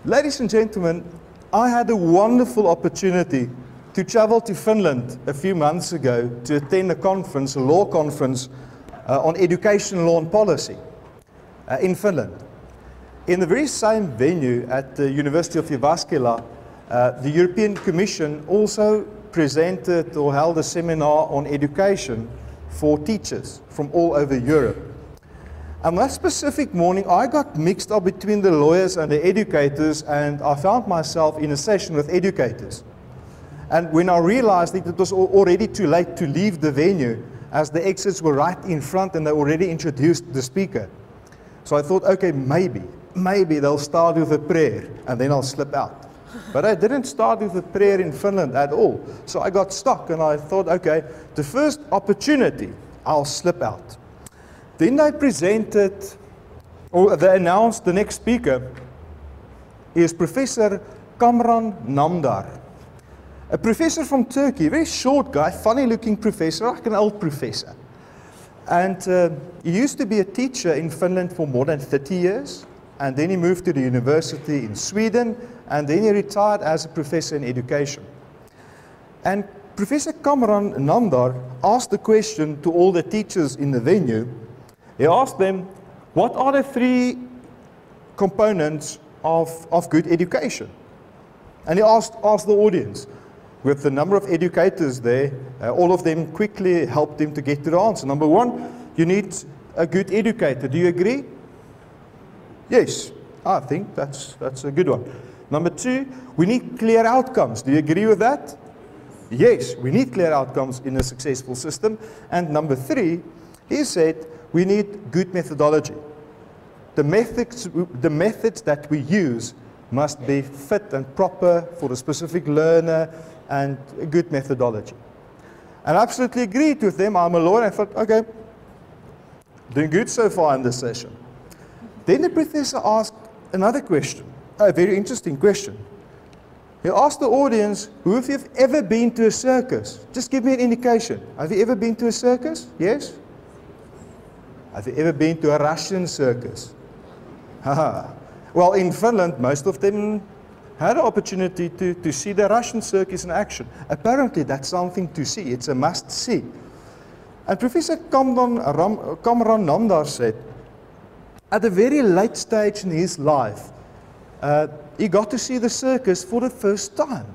Ladies and gentlemen, I had a wonderful opportunity to travel to Finland a few months ago to attend a conference, a law conference, on education law and policy in Finland. In the very same venue at the University of Jyväskylä, the European Commission also presented or held a seminar on education for teachers from all over Europe. And that specific morning, I got mixed up between the lawyers and the educators, and I found myself in a session with educators. And when I realized that it was already too late to leave the venue, as the exits were right in front and they already introduced the speaker. So I thought, okay, maybe they'll start with a prayer and then I'll slip out. But I didn't start with a prayer in Finland at all. So I got stuck and I thought, okay, the first opportunity, I'll slip out. Then they presented, or they announced the next speaker is Professor Kamran Namdar. A professor from Turkey, very short guy, funny looking professor, like an old professor. And he used to be a teacher in Finland for more than 30 years. And then he moved to the university in Sweden. And then he retired as a professor in education. And Professor Kamran Namdar asked the question to all the teachers in the venue. He asked them, what are the 3 components of good education? And he asked the audience. With the number of educators there, all of them quickly helped him to get to the answer. Number 1, you need a good educator. Do you agree? Yes, I think that's a good one. Number 2, we need clear outcomes. Do you agree with that? Yes, we need clear outcomes in a successful system. And number 3, he said, we need good methodology. The methods that we use must be fit and proper for a specific learner and a good methodology. And I absolutely agreed with them. I'm a lawyer. I thought, okay, doing good so far in this session. Then the professor asked another question, a very interesting question. He asked the audience, who of you have ever been to a circus? Just give me an indication. Have you ever been to a circus? Yes? Have you ever been to a Russian circus? Well, in Finland, most of them had an opportunity to see the Russian circus in action. Apparently, that's something to see. It's a must-see. And Professor Kamran Namdar said, at a very late stage in his life, he got to see the circus for the first time.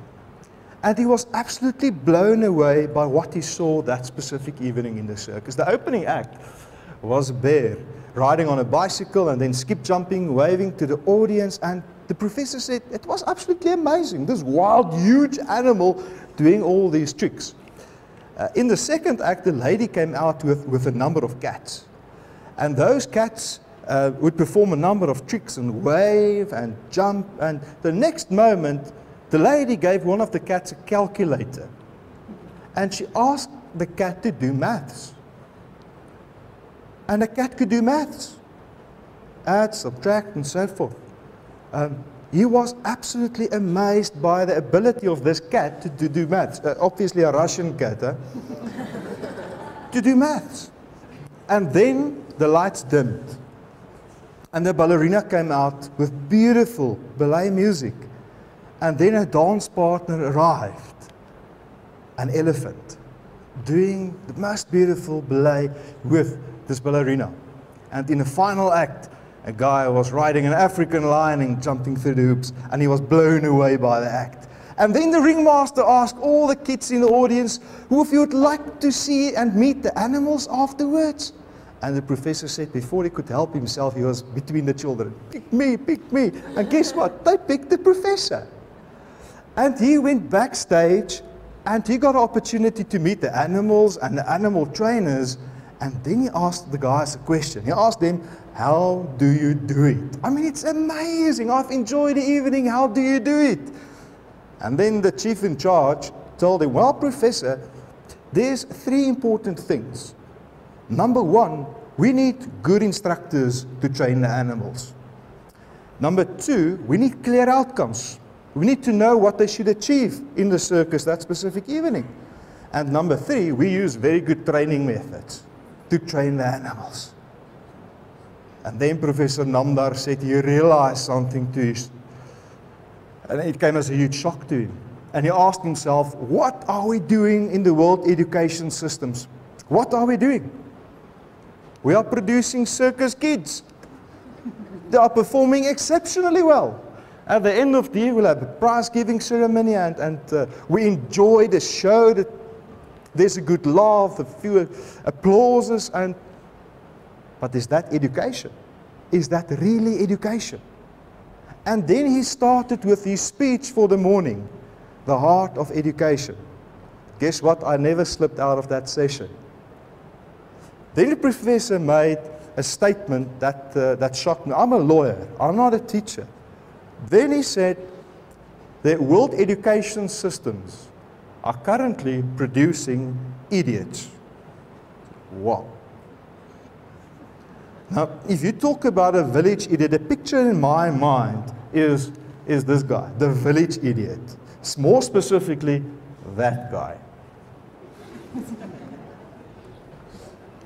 And he was absolutely blown away by what he saw that specific evening in the circus. The opening act was a bear riding on a bicycle and then skip jumping, waving to the audience. And the professor said it was absolutely amazing. This wild, huge animal doing all these tricks. In the second act, the lady came out with a number of cats. And those cats would perform a number of tricks and wave and jump. And the next moment, the lady gave one of the cats a calculator. And she asked the cat to do maths. And the cat could do maths. Add, subtract, and so forth. He was absolutely amazed by the ability of this cat to do maths. Obviously a Russian cat, to do maths. And then the lights dimmed. And the ballerina came out with beautiful ballet music. And then a dance partner arrived. An elephant. Doing the most beautiful ballet with this ballerina. And in the final act, a guy was riding an African lion and jumping through the hoops, and he was blown away by the act. And then the ringmaster asked all the kids in the audience, who of you would like to see and meet the animals afterwards? And the professor said, before he could help himself, he was between the children. Pick me, pick me. And guess what? They picked the professor. And he went backstage, and he got an opportunity to meet the animals and the animal trainers. And then he asked the guys a question. He asked them, how do you do it? I mean, it's amazing. I've enjoyed the evening. How do you do it? And then the chief in charge told him, well, professor, there's 3 important things. Number 1, we need good instructors to train the animals. Number 2, we need clear outcomes. We need to know what they should achieve in the circus that specific evening. And number 3, we use very good training methods to train the animals. And then Professor Namdar said he realized something to And it came as a huge shock to him. And he asked himself, what are we doing in the world education systems? What are we doing? We are producing circus kids. They are performing exceptionally well. At the end of the year, we'll have a prize-giving ceremony, and we enjoy the show. That there's a good laugh, a few applauses, but is that education? Is that really education? And then he started with his speech for the morning, the heart of education. Guess what? I never slipped out of that session. Then the professor made a statement that shocked me. I'm a lawyer, I'm not a teacher. Then he said, the world education systems are currently producing idiots. Wow. Now, if you talk about a village idiot, the picture in my mind is this guy, the village idiot. More specifically, that guy.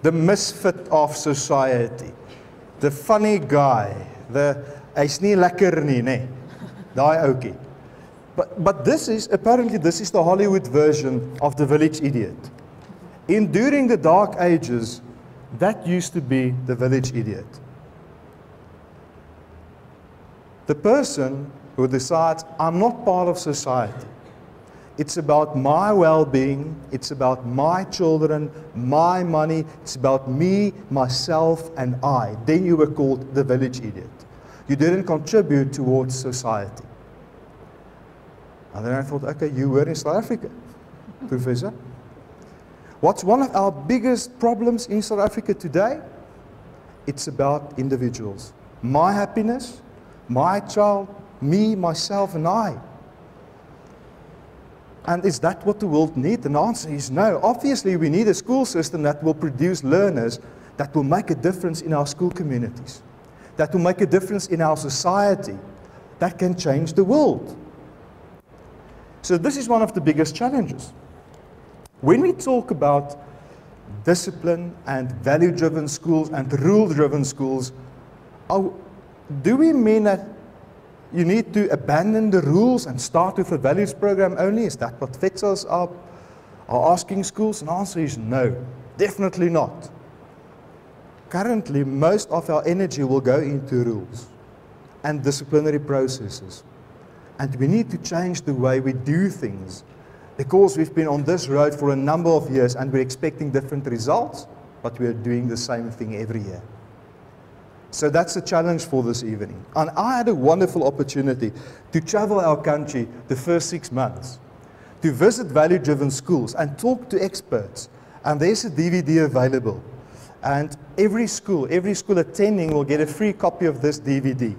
The misfit of society. The funny guy. Hy's nie lekker nie, nee. Daai ouetjie. But this is, apparently this is the Hollywood version of the village idiot. During the dark ages, that used to be the village idiot. The person who decides, I'm not part of society. It's about my well-being, it's about my children, my money, it's about me, myself, and I. Then you were called the village idiot. You didn't contribute towards society. And then I thought, okay, you were in South Africa, Professor. What's one of our biggest problems in South Africa today? It's about individuals. My happiness, my child, me, myself, and I. And is that what the world needs? And the answer is no. Obviously, we need a school system that will produce learners that will make a difference in our school communities, that will make a difference in our society, that can change the world. So this is one of the biggest challenges. When we talk about discipline and value-driven schools and rule-driven schools, do we mean that you need to abandon the rules and start with a values program only? Is that what FEDSAS are asking schools? And the answer is no, definitely not. Currently, most of our energy will go into rules and disciplinary processes. And we need to change the way we do things, because we've been on this road for a number of years and we're expecting different results, but we're doing the same thing every year. So that's the challenge for this evening. And I had a wonderful opportunity to travel our country the first 6 months, to visit value-driven schools and talk to experts. And there's a DVD available. And every school attending will get a free copy of this DVD.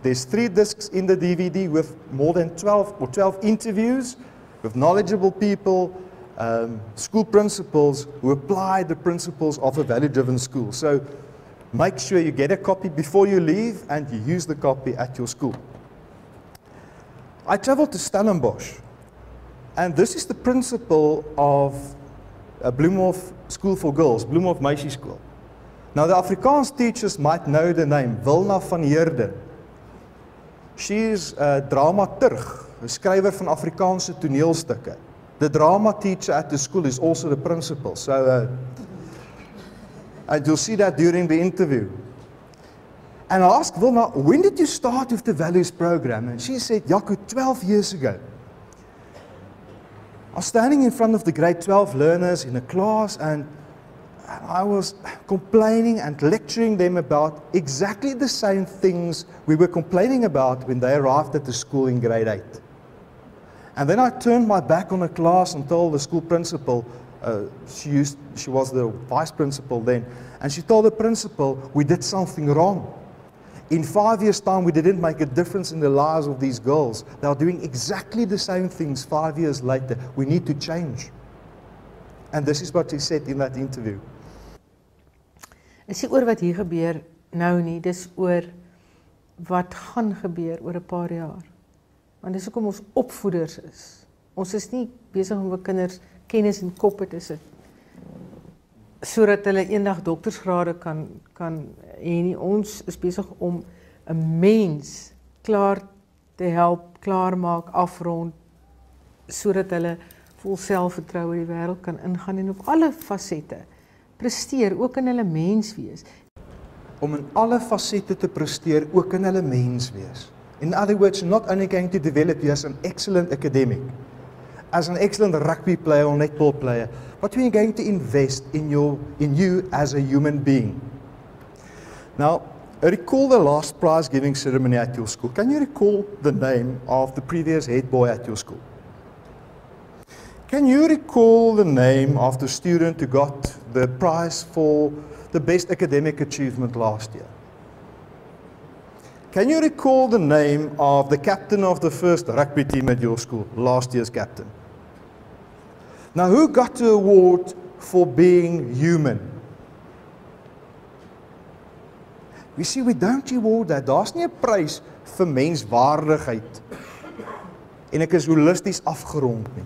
There's 3 discs in the DVD with more than 12 interviews with knowledgeable people, school principals who apply the principles of a value-driven school. So make sure you get a copy before you leave and you use the copy at your school. I traveled to Stellenbosch, and this is the principal of Bloemhof School for Girls, Bloemhof Meisie School. Now the Afrikaans teachers might know the name, Wilna van Heerden. She is a dramaturg, a skrywer van Afrikaanse toneelstukke. The drama teacher at the school is also the principal. So, and you'll see that during the interview. And I asked Wilna, when did you start with the values program? And she said, Jaco, 12 years ago. I was standing in front of the grade 12 learners in a class, and I was complaining and lecturing them about exactly the same things we were complaining about when they arrived at the school in grade 8. And then I turned my back on the class and told the school principal, she was the vice principal then, and she told the principal, we did something wrong. In 5 years' time, we didn't make a difference in the lives of these girls. They are doing exactly the same things 5 years later. We need to change. And this is what he said in that interview. Is nie oor wat hier gebeur nou nie, dis oor wat gaan gebeur oor 'n paar jaar. Want dis hoekom ons opvoeders is. Ons is nie besig om vir kinders kennis in koppe te sit sodat hulle eendag doktorsgrade kan hê nie. Ons is besig om 'n mens klaar te help klaarmaak, afrond, sodat hulle vol selfvertroue die wêreld kan ingaan en op alle fasette presteer, ook in hulle menswees. Om in alle fasette te presteer, ook in hulle menswees. In other words, not only going to develop you as an excellent academic, as an excellent rugby player or netball player, but we are going to invest in you as a human being. Now, recall the last prize giving ceremony at your school. Can you recall the name of the previous head boy at your school? Can you recall the name of the student who got the prize for the best academic achievement last year? Can you recall the name of the captain of the first rugby team at your school, last year's captain? Now, who got the award for being human? We see, we don't reward that. Daar's nie 'n prys vir menswaardigheid. En ek is holisties afgerond nie.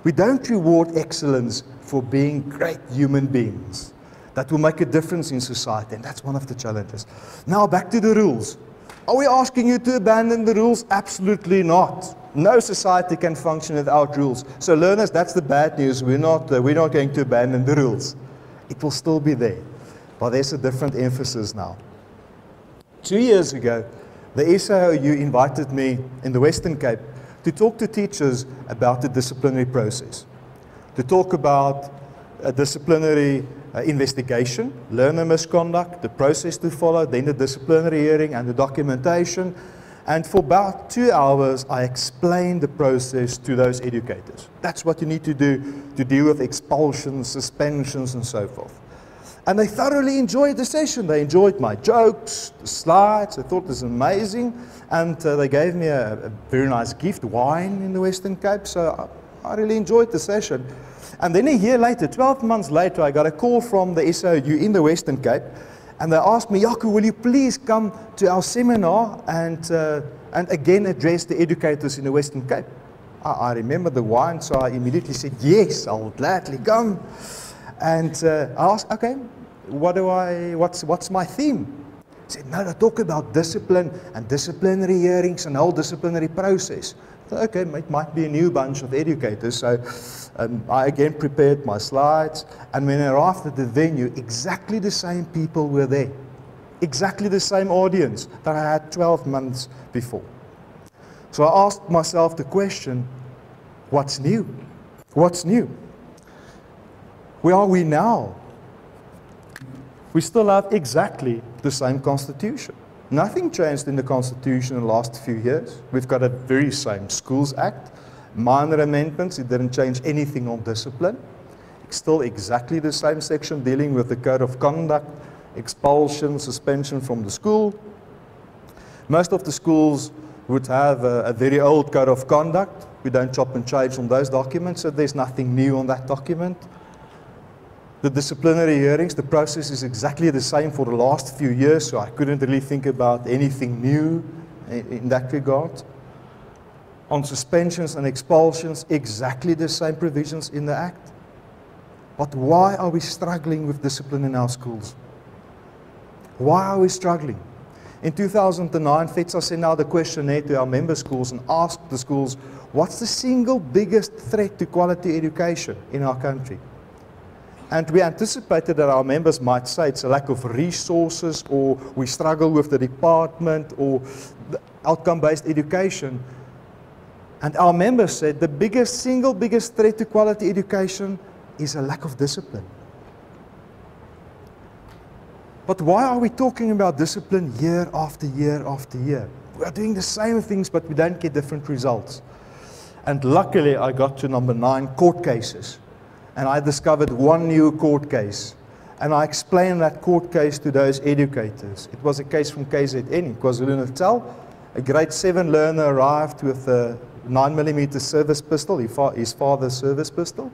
We don't reward excellence for being great human beings that will make a difference in society, and that's one of the challenges. Now, back to the rules. Are we asking you to abandon the rules? Absolutely not. No society can function without rules. So learners, that's the bad news. We're not going to abandon the rules. It will still be there. But there's a different emphasis now. 2 years ago, the SAOU invited me in the Western Cape to talk to teachers about the disciplinary process, to talk about a disciplinary investigation, learner misconduct, the process to follow, then the disciplinary hearing and the documentation. And for about 2 hours, I explained the process to those educators. That's what you need to do to deal with expulsions, suspensions, and so forth. And they thoroughly enjoyed the session. They enjoyed my jokes, the slides. They thought it was amazing. And they gave me a very nice gift, wine in the Western Cape. So I really enjoyed the session. And then a year later, 12 months later, I got a call from the SOU in the Western Cape. And they asked me, Jaco, will you please come to our seminar and again address the educators in the Western Cape? I remember the wine, so I immediately said, yes, I will gladly come. And I asked, okay, what's my theme? He said, no, I talk about discipline and disciplinary hearings and whole disciplinary process. So, okay, it might be a new bunch of educators. So I again prepared my slides. And when I arrived at the venue, exactly the same people were there. Exactly the same audience that I had 12 months before. So I asked myself the question, what's new? What's new? Where are we now? We still have exactly the same constitution. Nothing changed in the constitution in the last few years. We've got a very same Schools Act, minor amendments. It didn't change anything on discipline. It's still exactly the same section dealing with the code of conduct, expulsion, suspension from the school. Most of the schools would have a very old code of conduct. We don't chop and change on those documents, so there's nothing new on that document. The disciplinary hearings, the process is exactly the same for the last few years, so I couldn't really think about anything new in that regard. On suspensions and expulsions, exactly the same provisions in the Act. But why are we struggling with discipline in our schools? Why are we struggling? In 2009, FEDSAS sent out a questionnaire to our member schools and asked the schools, what's the single biggest threat to quality education in our country? And we anticipated that our members might say it's a lack of resources, or we struggle with the department, or the outcome-based education. And our members said the single biggest threat to quality education is a lack of discipline. But why are we talking about discipline year after year after year? We are doing the same things, but we don't get different results. And luckily, I got to number 9, court cases. And I discovered one new court case. And I explained that court case to those educators. It was a case from KZN in KwaZulu-Natal. A grade 7 learner arrived with a 9mm service pistol, his father's service pistol.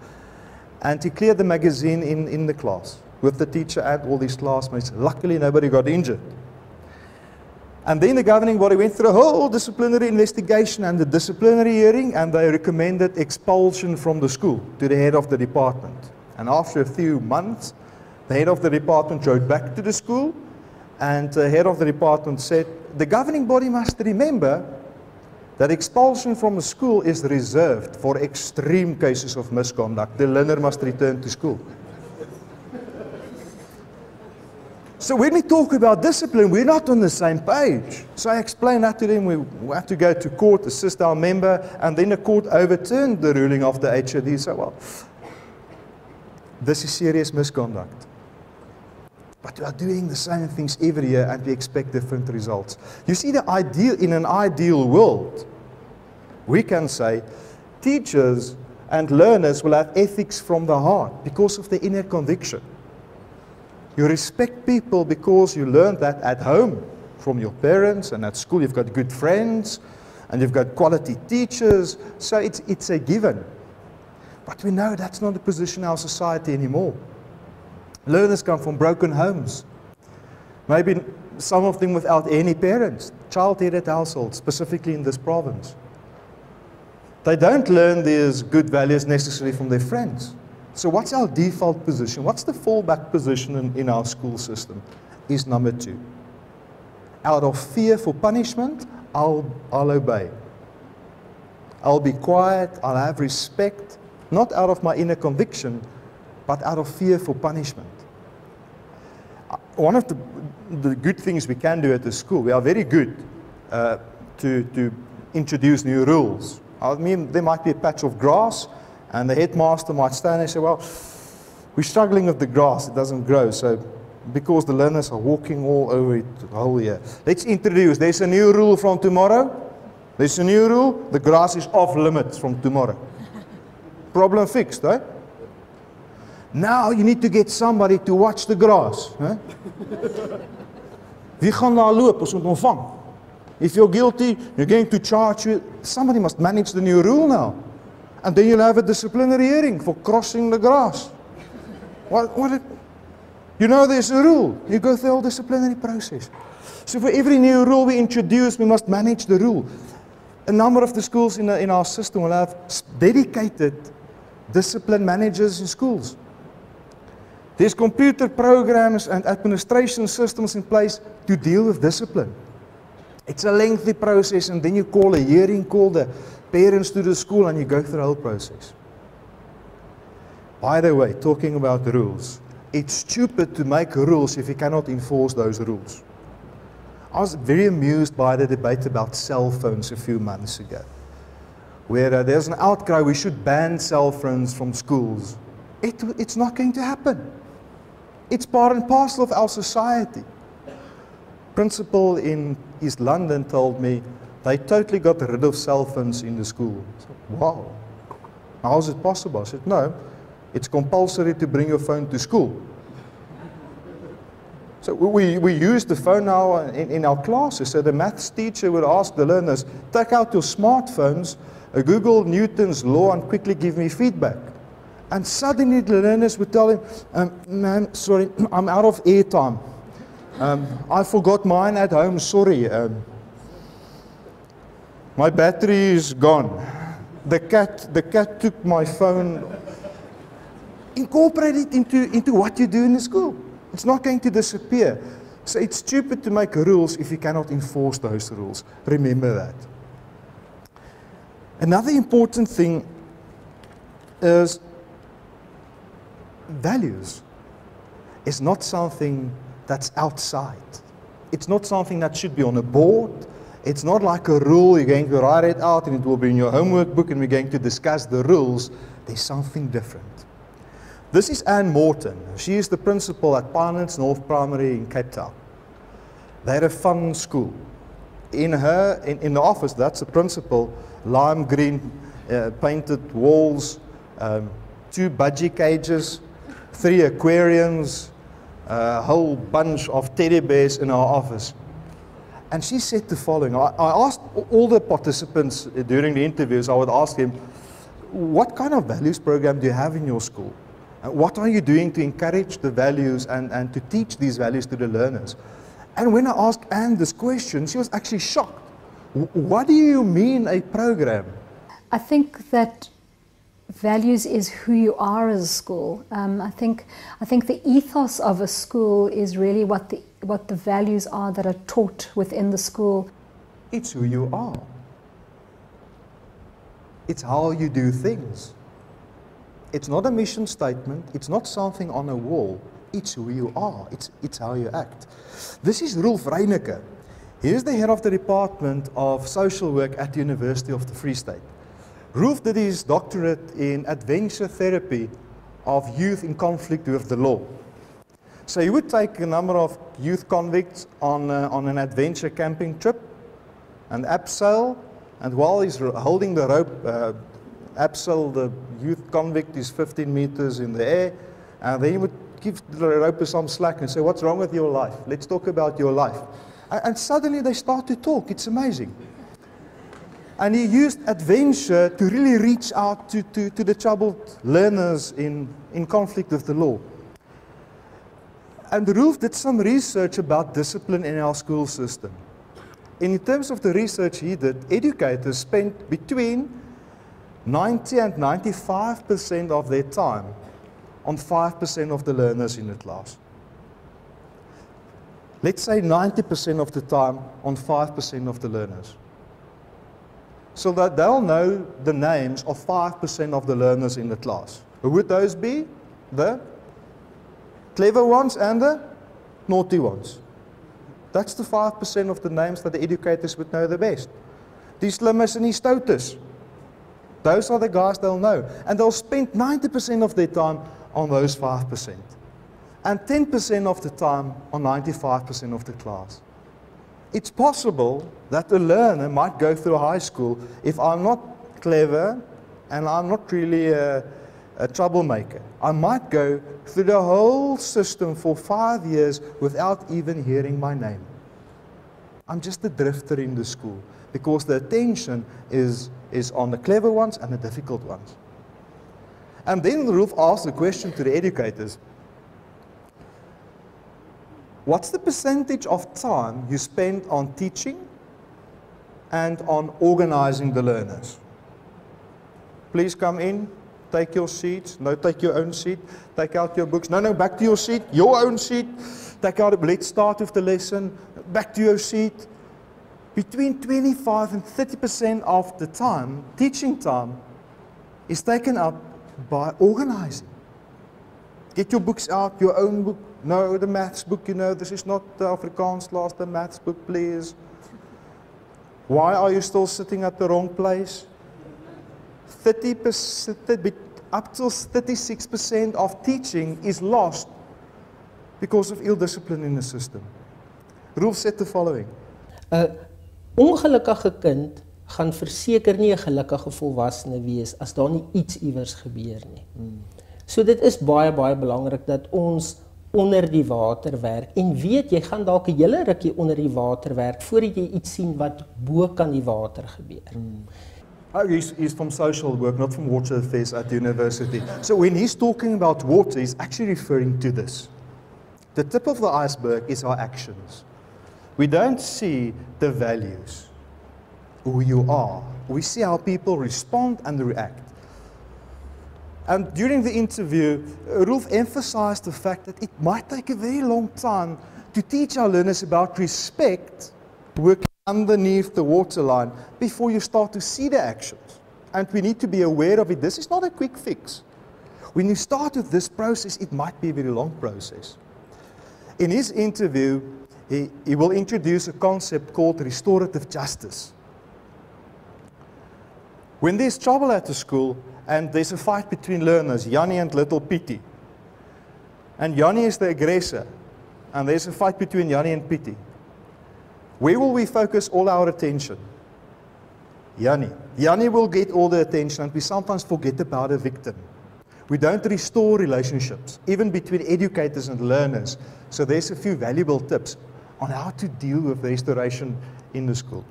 And he cleared the magazine in the class with the teacher and all his classmates. Luckily, nobody got injured. And then the governing body went through a whole disciplinary investigation and the disciplinary hearing, and they recommended expulsion from the school to the head of the department. And after a few months, the head of the department wrote back to the school And the head of the department said, the governing body must remember that expulsion from a school is reserved for extreme cases of misconduct. The learner must return to school. So when we talk about discipline, we're not on the same page. So I explained that to them. We had to go to court, assist our member, and then the court overturned the ruling of the HOD. So, well, this is serious misconduct. But we are doing the same things every year and we expect different results. You see, in an ideal world, we can say teachers and learners will have ethics from the heart because of the inner conviction. You respect people because you learned that at home from your parents, and at school you've got good friends and you've got quality teachers, so it's a given. But we know that's not the position in our society anymore. Learners come from broken homes. Maybe some of them without any parents, child-headed households, specifically in this province. They don't learn these good values necessarily from their friends. So what's our default position? What's the fallback position in our school system? Is number 2. Out of fear for punishment, I'll obey. I'll be quiet, I'll have respect, not out of my inner conviction, but out of fear for punishment. One of the good things we can do at the school, we are very good to introduce new rules. I mean, there might be a patch of grass, and the headmaster might stand and say, well, we're struggling with the grass, it doesn't grow, so because the learners are walking all over it the whole year. Let's introduce, there's a new rule from tomorrow. There's a new rule, the grass is off limits from tomorrow. Problem fixed, right? Now you need to get somebody to watch the grass. Right? Wie gaan daar loop, ons moet ontvang. If you're guilty, you're going to charge you. Somebody must manage the new rule now. And then you'll have a disciplinary hearing for crossing the grass. You know there's a rule. You go through the whole disciplinary process. So for every new rule we introduce, we must manage the rule. A number of the schools in our system will have dedicated discipline managers in schools. There's computer programs and administration systems in place to deal with discipline. It's a lengthy process, and then you call a hearing, call the parents to the school, and you go through the whole process. By the way, talking about the rules, it's stupid to make rules if you cannot enforce those rules. I was very amused by the debate about cell phones a few months ago, where there's an outcry we should ban cell phones from schools. It's not going to happen. It's part and parcel of our society. Principal in East London told me they totally got rid of cell phones in the school. I said, wow, how is it possible? I said, no, it's compulsory to bring your phone to school. So we use the phone now in our classes. So the maths teacher would ask the learners, take out your smartphones, Google Newton's law and quickly give me feedback. And suddenly the learners would tell him, ma'am, sorry, I'm out of airtime. I forgot mine at home, sorry. My battery is gone. The cat took my phone. Incorporate it into what you do in the school. It's not going to disappear. So it's stupid to make rules if you cannot enforce those rules. Remember that. Another important thing is values is not something that's outside. It's not something that should be on a board. It's not like a rule, you're going to write it out and it will be in your homework book and we're going to discuss the rules. There's something different. This is Anne Morton. She is the principal at Pinelands North Primary in Cape Town. They had a fun school. In the office, that's the principal, lime green painted walls, 2 budgie cages, 3 aquariums, a whole bunch of teddy bears in our office. And she said the following. I asked all the participants during the interviews, I would ask them, what kind of values program do you have in your school? What are you doing to encourage the values and to teach these values to the learners? And when I asked Anne this question, she was actually shocked. What do you mean a program? I think that values is who you are as a school. I think the ethos of a school is really what what the values are that are taught within the school. It's who you are. It's how you do things. It's not a mission statement. It's not something on a wall. It's who you are. It's how you act. This is Rolf Reinecke. He is the head of the Department of Social Work at the University of the Free State. Rolf did his doctorate in adventure therapy of youth in conflict with the law. So he would take a number of youth convicts on an adventure camping trip, an abseil, and while he's holding the rope, abseil, the youth convict is 15 meters in the air, and then he would give the rope some slack and say, "What's wrong with your life? Let's talk about your life." And suddenly they start to talk. It's amazing. And he used adventure to really reach out to the troubled learners in conflict with the law. And Rolf did some research about discipline in our school system. In terms of the research he did, educators spent between 90 and 95% of their time on 5% of the learners in the class. Let's say 90% of the time on 5% of the learners. So that they'll know the names of 5% of the learners in the class. Who would those be? The clever ones and the naughty ones. That's the 5% of the names that the educators would know the best. Die slimmes en die stoutes. Those are the guys they'll know. And they'll spend 90% of their time on those 5%. And 10% of the time on 95% of the class. It's possible that a learner might go through high school if I'm not clever and I'm not really a troublemaker. I might go through the whole system for 5 years without even hearing my name. I'm just a drifter in the school because the attention is on the clever ones and the difficult ones. And then Rolf asked the question to the educators, what's the percentage of time you spend on teaching and on organizing the learners? Please come in, take your seats. No, take your own seat. Take out your books. No, back to your seat. Your own seat. Take out, let's start with the lesson. Back to your seat. Between 25 and 30% of the time, teaching time, is taken up by organizing. Get your books out, your own book. No, the maths book, this is not the Afrikaans class, the maths book, please. Why are you still sitting at the wrong place? 30%, up to 36% of teaching is lost because of ill discipline in the system. Rolf said the following. 'n Ongelukkige kind gaan verseker nie 'n gelukkige volwassene wees as daar nie iets iewers gebeur nie. So dit is baie belangrik dat ons onder die water werk en weet jy gaan dalk 'n hele rukkie onder die water werk voordat jy iets sien wat bo kan die water gebeur. He's from social work, not from water affairs at the university. So when he's talking about water, he's actually referring to this. The tip of the iceberg is our actions. We don't see the values, who you are. We see how people respond and react. And during the interview, Rolf emphasized the fact that it might take a very long time to teach our learners about respect, working underneath the waterline, before you start to see the actions. And we need to be aware of it. This is not a quick fix. When you start with this process, it might be a very long process. In his interview, he will introduce a concept called restorative justice. When there's trouble at the school, and there's a fight between learners, Jannie and little Pietie. And Jannie is the aggressor. And there's a fight between Jannie and Pietie. Where will we focus all our attention? Jannie. Jannie will get all the attention, and we sometimes forget about the victim. We don't restore relationships, even between educators and learners. So there's a few valuable tips on how to deal with restoration in the school.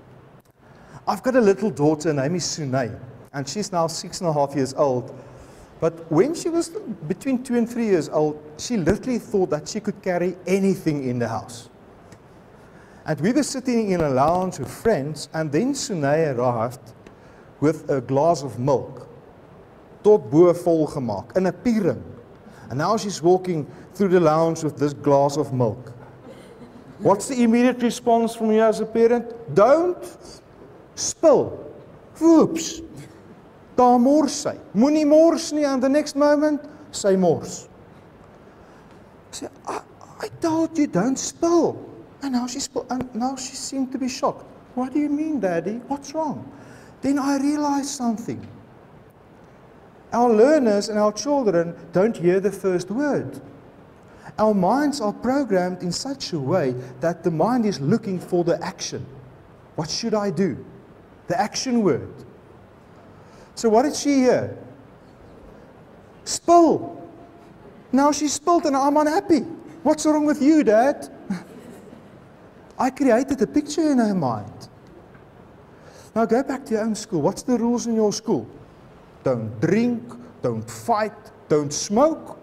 I've got a little daughter, her name is Sunay. And she's now 6.5 years old. But when she was between 2 and 3 years old, she literally thought that she could carry anything in the house. And we were sitting in a lounge with friends, and then Sunay arrived with a glass of milk, tot bo vol gemaak, in 'n piering. And now she's walking through the lounge with this glass of milk. What's the immediate response from you as a parent? Don't spill. Whoops. Daar mors sy. Moenie mors nie, and the next moment, sy mors. I say, I told you don't spill. And now she seemed to be shocked. What do you mean, Daddy? What's wrong? Then I realized something. Our learners and our children don't hear the first word. Our minds are programmed in such a way that the mind is looking for the action. What should I do? The action word. So what did she hear? Spill. Now she spilled and I'm unhappy. What's wrong with you, Dad? I created a picture in her mind. Now go back to your own school. What's the rules in your school? Don't drink, don't fight, don't smoke.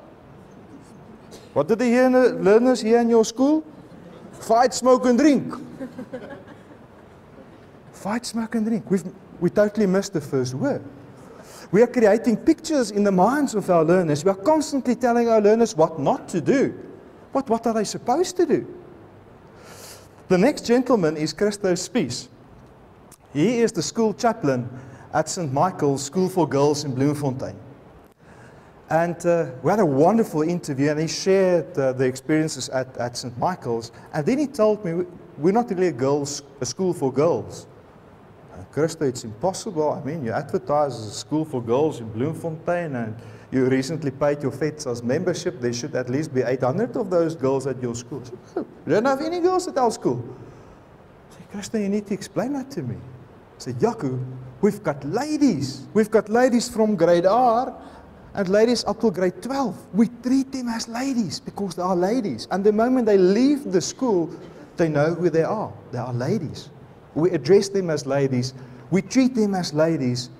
What did the learners hear in your school? Fight, smoke and drink. Fight, smoke and drink. We totally missed the first word. We are creating pictures in the minds of our learners. We are constantly telling our learners what not to do. What are they supposed to do? The next gentleman is Christo Spies. He is the school chaplain at St. Michael's School for Girls in Bloemfontein. And we had a wonderful interview, and he shared the experiences at St. Michael's. And then he told me, we're not really a school for girls. Christo, it's impossible. I mean, you advertise as a school for girls in Bloemfontein, and you recently paid your FEDSAS membership. There should at least be 800 of those girls at your school. I said, oh, you don't have any girls at our school. I said, Christo, you need to explain that to me. I said, Jaco, we've got ladies. We've got ladies from grade R and ladies up to grade 12. We treat them as ladies because they are ladies. And the moment they leave the school, they know who they are. They are ladies. We address them as ladies. We treat them as ladies.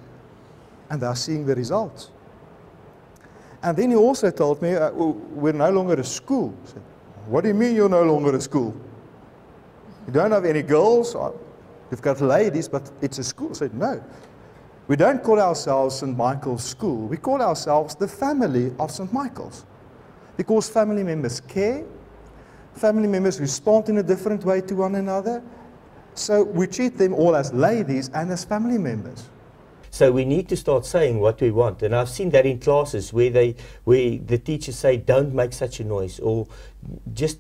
And they are seeing the results. And then he also told me, we're no longer a school. I said, what do you mean you're no longer a school? You don't have any girls? You've got ladies, but it's a school. I said, no. We don't call ourselves St. Michael's School. We call ourselves the family of St. Michael's. Because family members care. Family members respond in a different way to one another. So we treat them all as ladies and as family members. So we need to start saying what we want. And I've seen that in classes where the teachers say, don't make such a noise, or just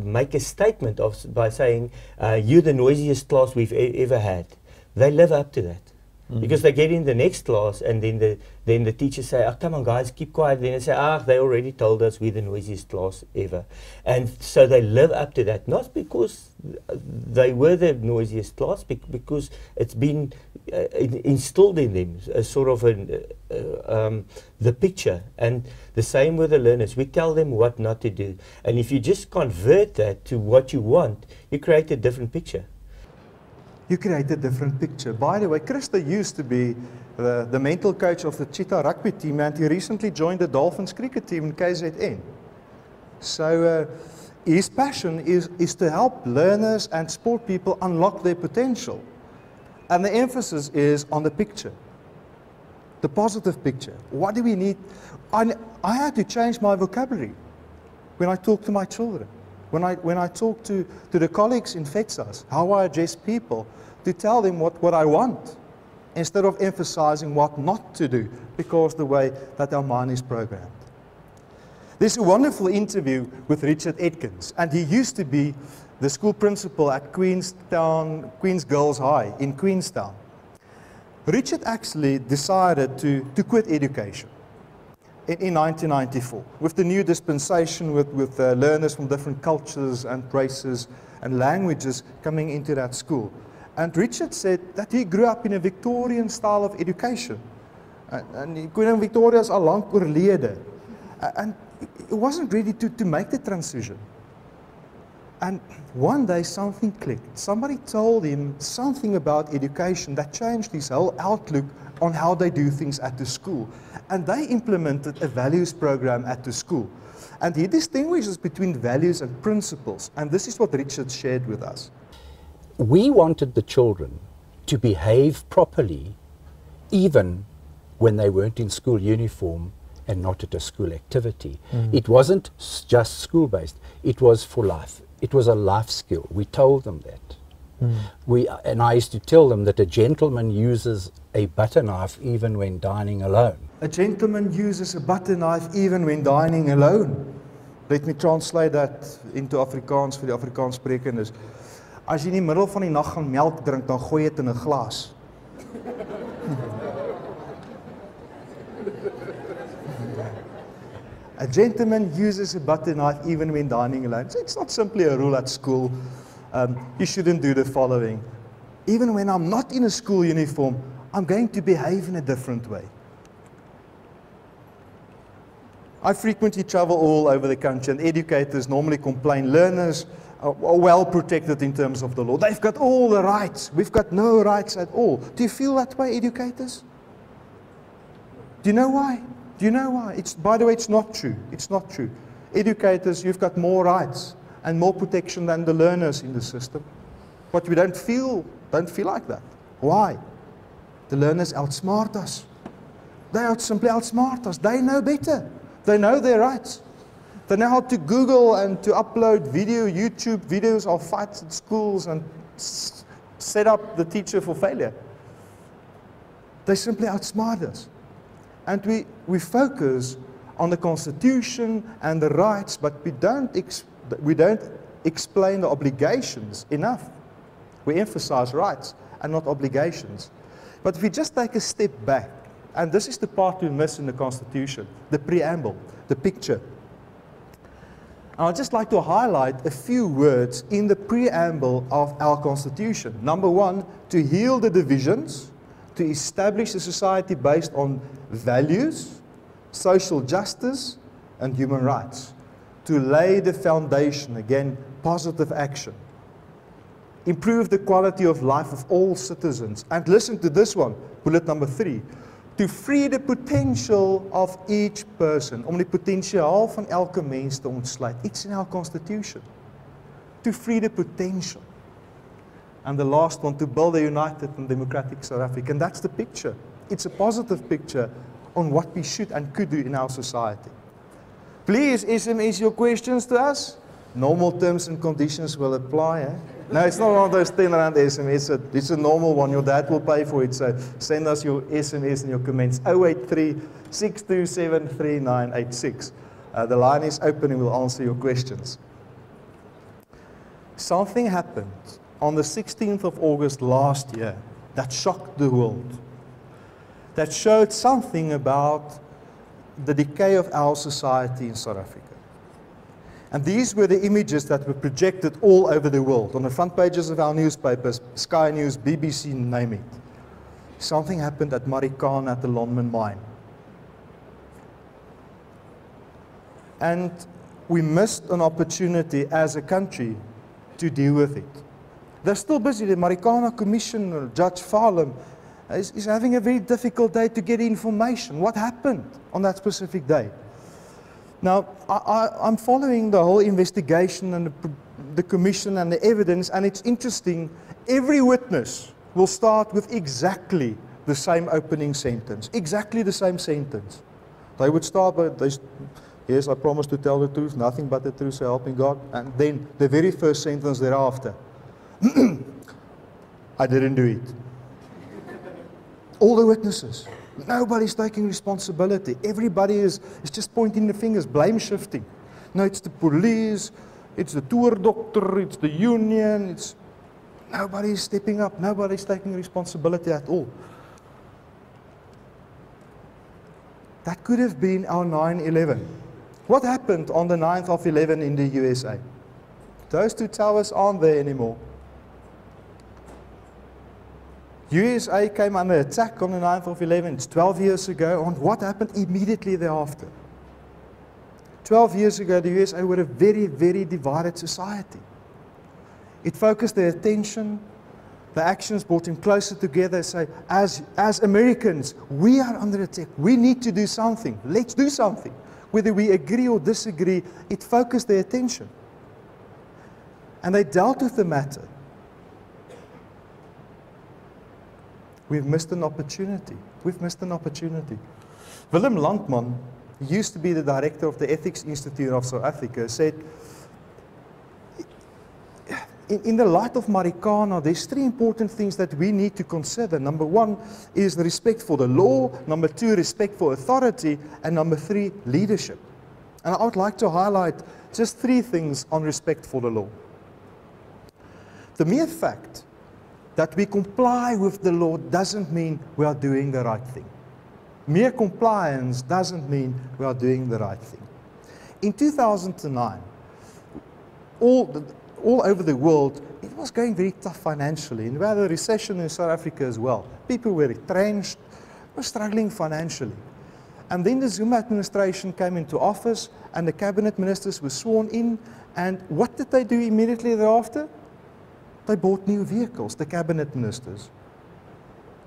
make a statement by saying, you're the noisiest class we've ever had. They live up to that. Because they get in the next class and then the teachers say, oh, come on guys, keep quiet. Then they say, they already told us we're the noisiest class ever. And so they live up to that, not because they were the noisiest class, because it's been instilled in them, a sort of the picture. And the same with the learners. We tell them what not to do. And if you just convert that to what you want, you create a different picture. You create a different picture. By the way, Christo used to be the mental coach of the Cheetah rugby team, and he recently joined the Dolphins cricket team in KZN. So his passion is to help learners and sport people unlock their potential. And the emphasis is on the picture, the positive picture. What do we need? I had to change my vocabulary when I talk to my children. When I talk to the colleagues in FEDSAS, how I address people, to tell them what I want, instead of emphasizing what not to do, because the way that our mind is programmed. There's a wonderful interview with Richard Edkins, and he used to be the school principal at Queen's Girls High in Queenstown. Richard actually decided to quit education in 1994, with the new dispensation, with learners from different cultures and races and languages coming into that school. And Richard said that he grew up in a Victorian style of education. And Queen Victoria's al lank oorlede. And he wasn't ready to make the transition. And one day something clicked. Somebody told him something about education that changed his whole outlook on how they do things at the school. And they implemented a values program at the school. And he distinguishes between values and principles. And this is what Richard shared with us. We wanted the children to behave properly, even when they weren't in school uniform and not at a school activity. It wasn't just school-based, it was for life. It was a life skill. We told them that. And I used to tell them that a gentleman uses a butter knife even when dining alone. A gentleman uses a butter knife even when dining alone. Let me translate that into Afrikaans vir die Afrikaans sprekendes. As jy in die middel van die nag gaan melk drink, dan gooi jy dit in 'n glas. A gentleman uses a butter knife even when dining alone. So it's not simply a rule at school. You shouldn't do the following. Even when I'm not in a school uniform, I'm going to behave in a different way. I frequently travel all over the country, and educators normally complain learners are well protected in terms of the law. They've got all the rights. We've got no rights at all. Do you feel that way, educators? Do you know why? Do you know why? By the way, it's not true. It's not true. Educators, you've got more rights and more protection than the learners in the system. But we don't feel like that. Why? The learners outsmart us. They simply outsmart us. They know better. They know their rights. They know how to Google and to upload YouTube videos of fights at schools and set up the teacher for failure. They simply outsmart us. And we focus on the Constitution and the rights, but we don't explain the obligations enough. We emphasize rights and not obligations. But if we just take a step back, and this is the part we miss in the Constitution, the preamble, the picture. I'd just like to highlight a few words in the preamble of our Constitution. Number one, to heal the divisions, to establish a society based on values, social justice, and human rights. To lay the foundation, again, positive action. Improve the quality of life of all citizens. And listen to this one, bullet number 3. To free the potential of each person. Om die potensiaal van elke mens te ontsluit. It's in our Constitution. To free the potential. And the last one, to build a united and democratic South Africa. And that's the picture. It's a positive picture on what we should and could do in our society. Please SMS your questions to us. Normal terms and conditions will apply. No, it's not one of those 10 rand SMS. It's a normal one. Your dad will pay for it. So send us your SMS and your comments. 083-627-3986. The line is open and we'll answer your questions. Something happened on the 16th of August last year that shocked the world. That showed something about the decay of our society in South Africa. And these were the images that were projected all over the world, on the front pages of our newspapers, Sky News, BBC, name it. Something happened at Marikana at the Lonmin mine. And we missed an opportunity as a country to deal with it. They're still busy. The Marikana Commissioner, Judge Farlam, is having a very difficult day to get information. What happened on that specific day? Now, I'm following the whole investigation and the commission and the evidence, and it's interesting. Every witness will start with exactly the same opening sentence, exactly the same sentence. They would start by, yes, I promise to tell the truth, nothing but the truth, so help me God. And then the very first sentence thereafter, I didn't do it. All the witnesses. Nobody's taking responsibility. Everybody is just pointing the fingers, blame shifting. No, it's the police, it's the tour doctor, it's the union, nobody's stepping up, nobody's taking responsibility at all. That could have been our 9/11. What happened on the 9th of 11 in the USA? Those two towers aren't there anymore. USA came under attack on the 9th of 11, it's 12 years ago, and what happened immediately thereafter? 12 years ago, the USA were a very, very divided society. It focused their attention, the actions brought them closer together, say, as Americans, we are under attack, we need to do something, let's do something. Whether we agree or disagree, it focused their attention. And they dealt with the matter. We've missed an opportunity. We've missed an opportunity. Willem Landman, who used to be the director of the Ethics Institute of South Africa, said, in the light of Marikana, there's three important things that we need to consider. Number one is the respect for the law. Number two, respect for authority. And number three, leadership. And I would like to highlight just three things on respect for the law. The mere fact that we comply with the law doesn't mean we are doing the right thing. Mere compliance doesn't mean we are doing the right thing. In 2009, all over the world, it was going very tough financially. And we had a recession in South Africa as well. People were retrenched, were struggling financially. And then the Zuma administration came into office and the cabinet ministers were sworn in. And what did they do immediately thereafter? They bought new vehicles, the cabinet ministers.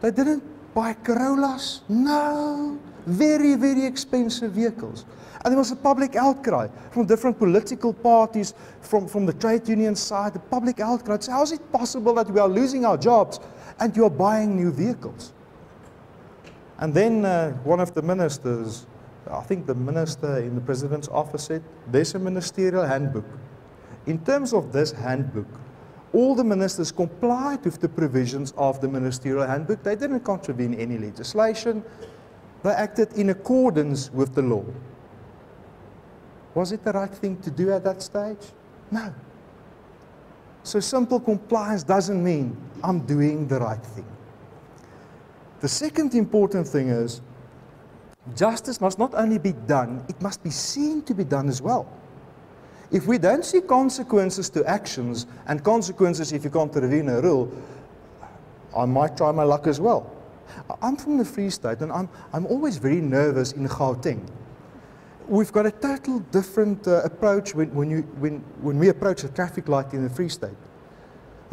They didn't buy Corollas, no, very, very expensive vehicles. And there was a public outcry from different political parties, from the trade union side, the public outcry. So how is it possible that we are losing our jobs and you are buying new vehicles? And then one of the ministers, I think the minister in the president's office said, there's a ministerial handbook. In terms of this handbook, all the ministers complied with the provisions of the ministerial handbook. They didn't contravene any legislation. They acted in accordance with the law. Was it the right thing to do at that stage? No. So simple compliance doesn't mean I'm doing the right thing. The second important thing is justice must not only be done, it must be seen to be done as well. If we don't see consequences to actions and consequences if you contravene a rule, I might try my luck as well. I'm from the Free State and I'm always very nervous in Gauteng. We've got a total different approach when we approach a traffic light in the Free State.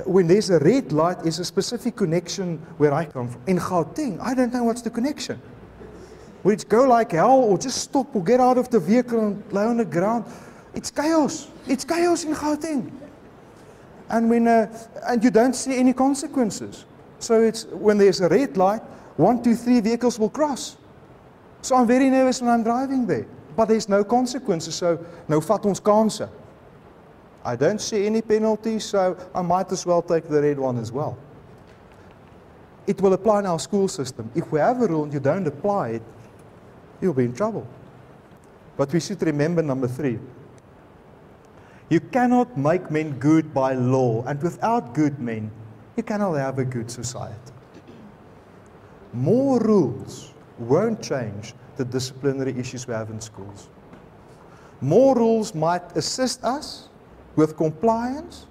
When there's a red light, there's a specific connection where I come from. In Gauteng, I don't know what's the connection. Will it go like hell or just stop or get out of the vehicle and lay on the ground? It's chaos. It's chaos in Gauteng. And and you don't see any consequences. So it's when there's a red light, 1, 2, 3 vehicles will cross. So I'm very nervous when I'm driving there. But there's no consequences, so no vat ons kanse. I don't see any penalties, so I might as well take the red one as well. It will apply in our school system. If we have a rule and you don't apply it, you'll be in trouble. But we should remember number 3. You cannot make men good by law, and without good men, you cannot have a good society. More rules won't change the disciplinary issues we have in schools. More rules might assist us with compliance,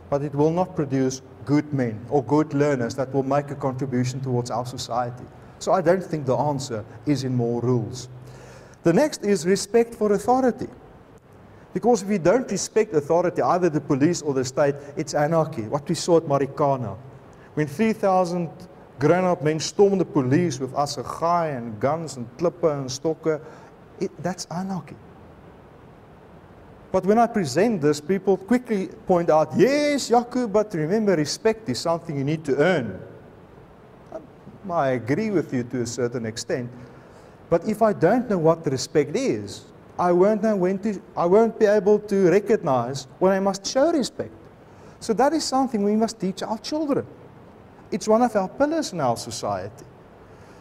but it will not produce good men or good learners that will make a contribution towards our society. So I don't think the answer is in more rules. The next is respect for authority. Because if we don't respect authority, either the police or the state, it's anarchy. What we saw at Marikana. When 3,000 grown-up men stormed the police with assegai and guns and klippe and stokke, that's anarchy. But when I present this, people quickly point out, yes, Jaco, but remember, respect is something you need to earn. I agree with you to a certain extent. But if I don't know what the respect is, I won't be able to recognize when I must show respect. So that is something we must teach our children. It's one of our pillars in our society.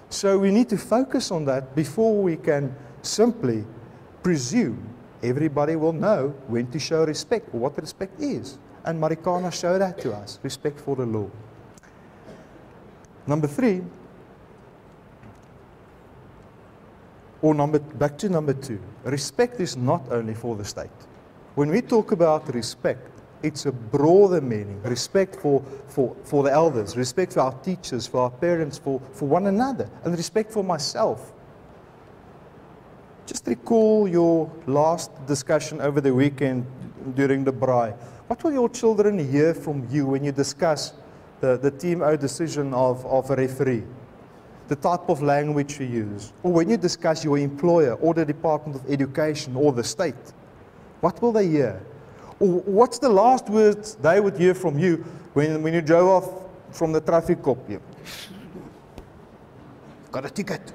So we need to focus on that before we can simply presume everybody will know when to show respect or what respect is. And Marikana showed that to us, respect for the law. Number 3, back to number 2, respect is not only for the state. When we talk about respect, it's a broader meaning. Respect for the elders, respect for our teachers, for our parents, for one another, and respect for myself. Just recall your last discussion over the weekend during the braai. What will your children hear from you when you discuss the Team O decision of a referee? The type of language you use, or when you discuss your employer or the Department of Education or the state, what will they hear? Or what's the last words they would hear from you when you drove off from the traffic cop? You got a ticket.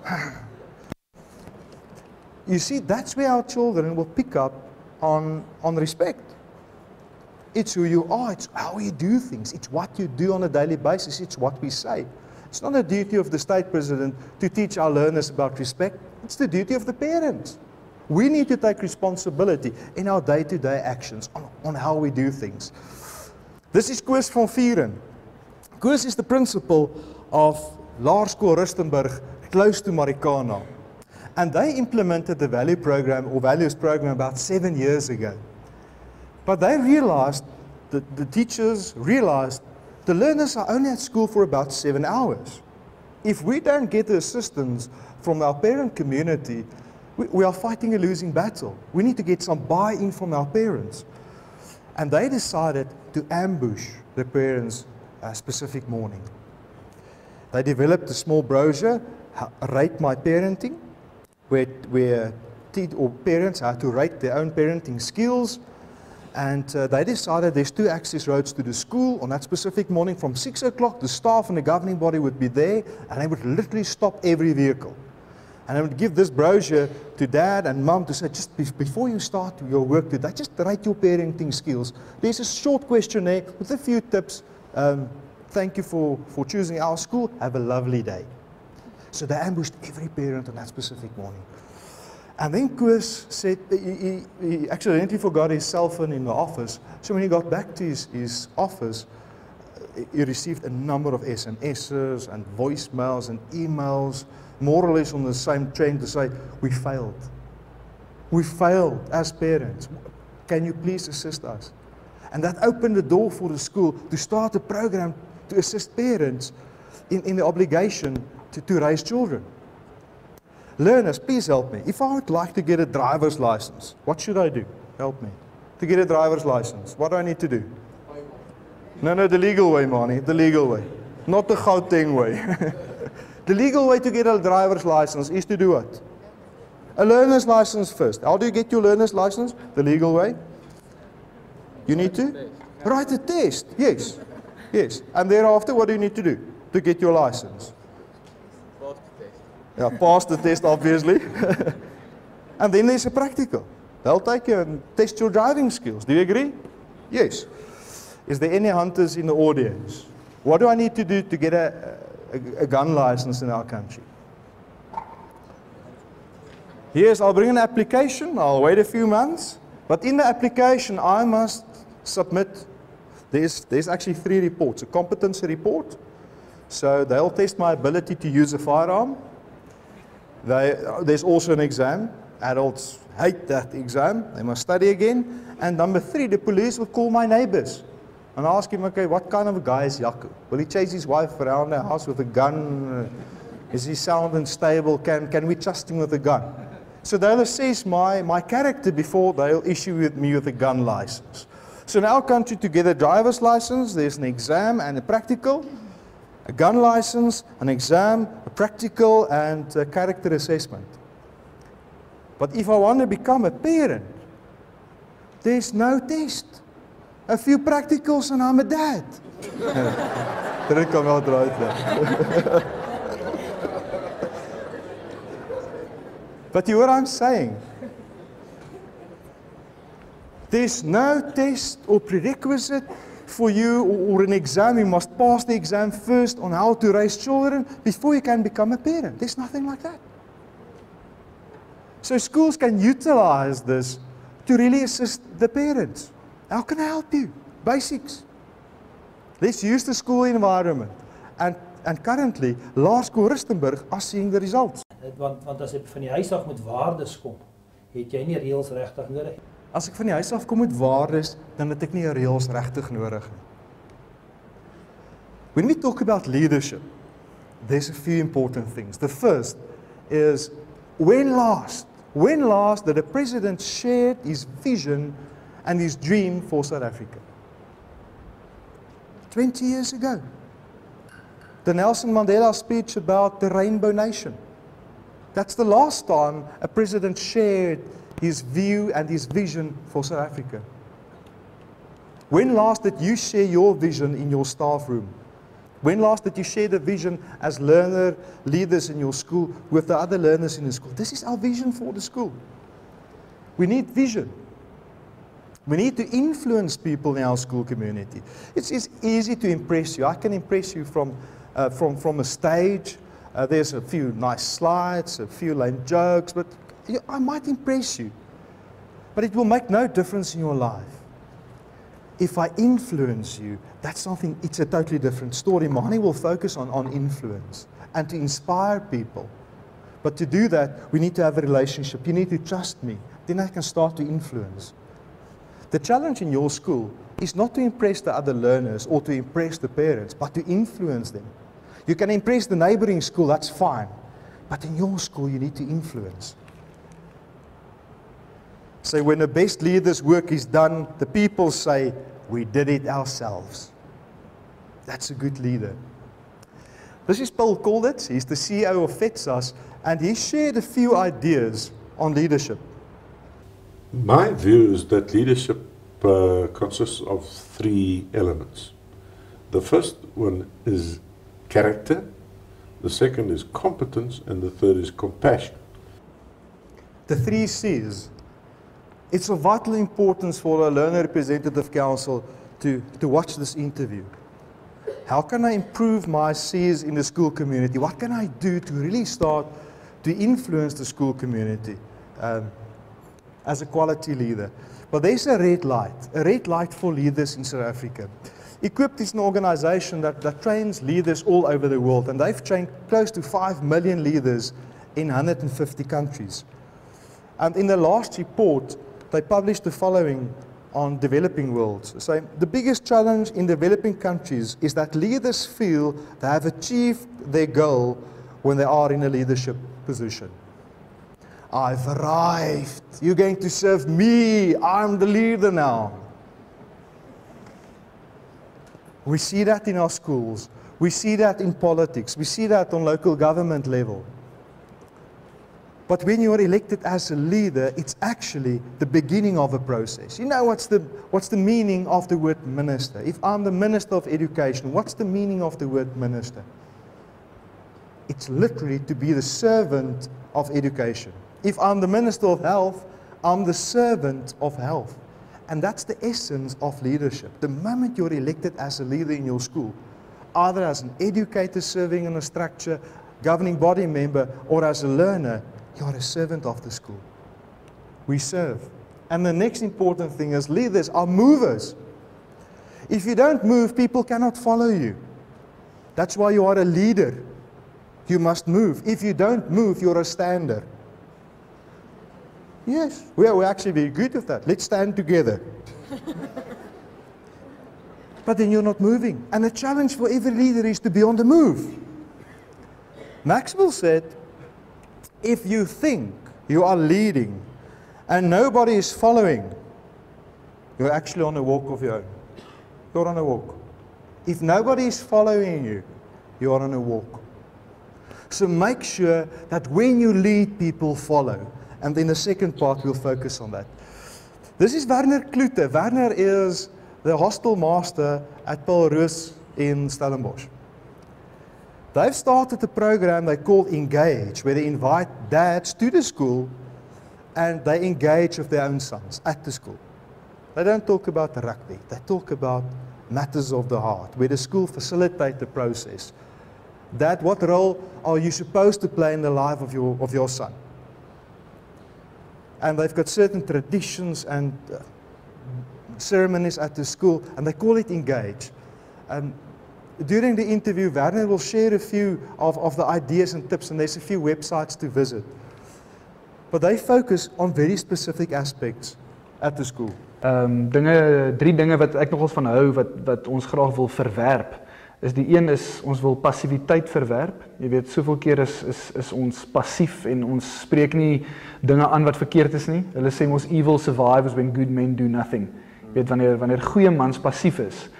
You see, that's where our children will pick up on respect. It's who you are. It's how you do things. It's what you do on a daily basis. It's what we say. It's not a duty of the state president to teach our learners about respect. It's the duty of the parents. We need to take responsibility in our day-to-day actions on how we do things. This is Koos van Vieren. Koos is the principal of Laerskool Rustenburg, close to Marikana. And they implemented the value program or values program about 7 years ago. But they realized, the teachers realized, the learners are only at school for about 7 hours. If we don't get the assistance from our parent community, we are fighting a losing battle. We need to get some buy-in from our parents. And they decided to ambush the parents a specific morning. They developed a small brochure, Rate My Parenting, where parents had to rate their own parenting skills. And they decided there's 2 access roads to the school. On that specific morning from 6 o'clock, the staff and the governing body would be there, and they would literally stop every vehicle. And I would give this brochure to dad and mum to say, just before you start your work today, just rate your parenting skills. There's a short questionnaire with a few tips. Thank you for choosing our school. Have a lovely day. So they ambushed every parent on that specific morning. And then Koos said, he accidentally forgot his cell phone in the office. So when he got back to his office, he received a number of SMSs and voicemails and emails, more or less on the same trend to say, we failed. We failed as parents. Can you please assist us? And that opened the door for the school to start a program to assist parents in the obligation to raise children. Learners, please help me. If I would like to get a driver's license, what should I do? Help me. To get a driver's license, what do I need to do? No, the legal way, Mani, the legal way. Not the Gauteng way. The legal way to get a driver's license is to do what? A learner's license first. How do you get your learner's license? The legal way. You need to write a test. Yes. Yes. And thereafter, what do you need to do to get your license? Yeah, pass the test, obviously. And then there's a practical. They'll take you and test your driving skills. Do you agree? Yes. Is there any hunters in the audience? What do I need to do to get a gun license in our country? Yes, I'll bring an application. I'll wait a few months. But in the application, I must submit, there's actually 3 reports. A competency report. So they'll test my ability to use a firearm. There's also an exam. Adults hate that exam. They must study again. And number 3, the police will call my neighbors and ask him, okay, what kind of a guy is Jaco? Will he chase his wife around the house with a gun? Is he sound and stable? Can we trust him with a gun? So they'll assess my character before they'll issue me with a gun license. So in our country, to get a driver's license, there's an exam and a practical. A gun license, an exam, a practical, and a character assessment. But if I want to become a parent, there's no test. A few practicals and I'm a dad. Didn't come out right there. But you hear what I'm saying? There's no test or prerequisite for you or an exam. You must pass the exam first on how to raise children before you can become a parent. There's nothing like that. So schools can utilize this to really assist the parents. How can I help you? Basics. Let's use the school environment. And currently, Laerskool Rustenburg are seeing the results. Want as jy van die huis af met waardes kom, het jy nie reëls regtig nodig. As ek van die huis af kom met waardes, dan het ek nie reëls regtig nodig nie. When we talk about leadership, there's a few important things. The first is, when last that a president shared his vision and his dream for South Africa? 20 years ago. The Nelson Mandela speech about the Rainbow Nation. That's the last time a president shared his view and his vision for South Africa. When last did you share your vision in your staff room? When last did you share the vision as learner leaders in your school with the other learners in the school? This is our vision for the school. We need vision. We need to influence people in our school community. It's easy to impress you. I can impress you from a stage. There's a few nice slides, a few lame jokes, but I might impress you. But it will make no difference in your life. If I influence you, that's something, it's a totally different story. Mani will focus on influence and to inspire people. But to do that, we need to have a relationship. You need to trust me. Then I can start to influence. The challenge in your school is not to impress the other learners or to impress the parents, but to influence them. You can impress the neighboring school, that's fine. But in your school, you need to influence. So when the best leader's work is done, the people say, we did it ourselves. That's a good leader. This is Paul Kolditz. He's the CEO of FEDSAS, and he shared a few ideas on leadership. My view is that leadership consists of 3 elements. The first one is character, the second is competence, and the third is compassion. The 3 C's. It's of vital importance for a Learner Representative Council to watch this interview. How can I improve my C's in the school community? What can I do to really start to influence the school community as a quality leader? But there's a red light for leaders in South Africa. Equipped is an organization that trains leaders all over the world, and they've trained close to 5 million leaders in 150 countries. And in the last report, they published the following on developing worlds. So the biggest challenge in developing countries is that leaders feel they have achieved their goal when they are in a leadership position. I've arrived. You're going to serve me. I'm the leader now. We see that in our schools. We see that in politics. We see that on local government level. But when you're elected as a leader, it's actually the beginning of a process. You know what's the meaning of the word minister? If I'm the Minister of Education, what's the meaning of the word minister? It's literally to be the servant of education. If I'm the Minister of Health, I'm the servant of health. And that's the essence of leadership. The moment you're elected as a leader in your school, either as an educator serving in a structure, governing body member, or as a learner, you're a servant of the school. We serve. And the next important thing is leaders are movers. If you don't move, people cannot follow you. That's why you are a leader. You must move. If you don't move, you're a stander. Yes, we're actually very good at that. Let's stand together. But then you're not moving. And the challenge for every leader is to be on the move. Maxwell said, if you think you are leading and nobody is following, you're actually on a walk of your own. You're on a walk. If nobody is following you, you're on a walk. So make sure that when you lead, people follow. And in the second part, we'll focus on that. This is Werner Klute. Werner is the hostel master at Paul Roos in Stellenbosch. They've started a program they call Engage, where they invite dads to the school and they engage with their own sons at the school. They don't talk about rugby, they talk about matters of the heart, where the school facilitates the process. Dad, what role are you supposed to play in the life of your son? And they've got certain traditions and ceremonies at the school, and they call it Engage. During the interview, Werner will share a few of the ideas and tips, and there's a few websites to visit. But they focus on very specific aspects at the school. Drie dinge wat ek nogals van hou, wat ons graag wil verwerp, is die een is, ons wil passiwiteit verwerp. Jy weet, soveel keer is ons passief en ons spreek nie dinge aan wat verkeerd is nie. Hulle sê ons evil survives when good men do nothing. Jy weet, wanneer goeie mans passief is.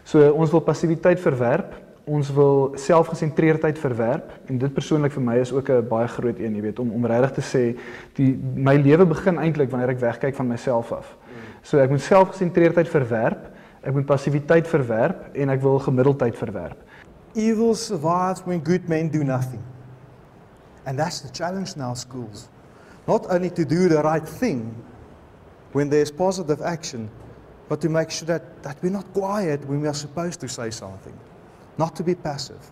So ons wil passiwiteit verwerp, ons wil selfgesentreerdheid verwerp, en dit persoonlik vir my is ook 'n baie groot een, jy weet, om regtig te sê, my lewe begin eintlik wanneer ek wegkyk van myself af. So ek moet selfgesentreerdheid verwerp, ek moet passiwiteit verwerp, en ek wil gemiddeldheid verwerp. Evil survives when good men do nothing. And that's the challenge in our schools. Not only to do the right thing, when there's positive action, but to make sure that we're not quiet when we are supposed to say something, not to be passive.